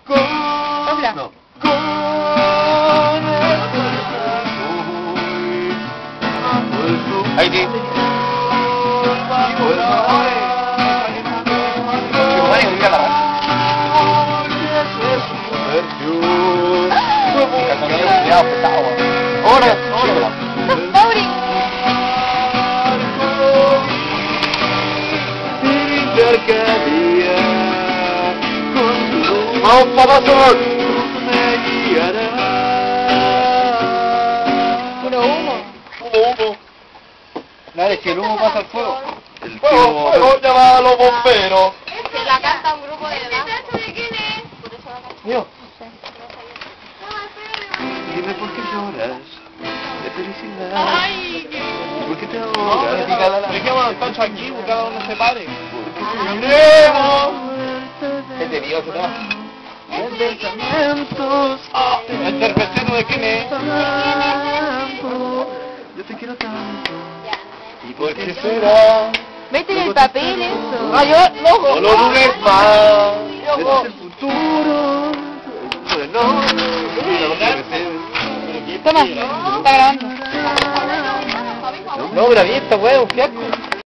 Habla. No. Ahí sí. Mauri. ¡Vamos, papá, sol! Puro humo. Humo. Dale, si el humo pasa al fuego. El fuego llama a los bomberos. Que la canta un grupo de edad. ¿De quién es? Mío. Dime por qué lloras de felicidad. Ay, ¿Por qué te ahogas? Dejemos los tachos aquí, que cada uno se pare. ¿Qué te dio, será? Pensamientos. ¿El cervecero de quién es? Yo te quiero tanto. ¿Y por qué será? vete en el papel eso. Ah, yo, loco. No lo dudes más. Este es el futuro. Toma, está grabando. No, pero bien, esta weá,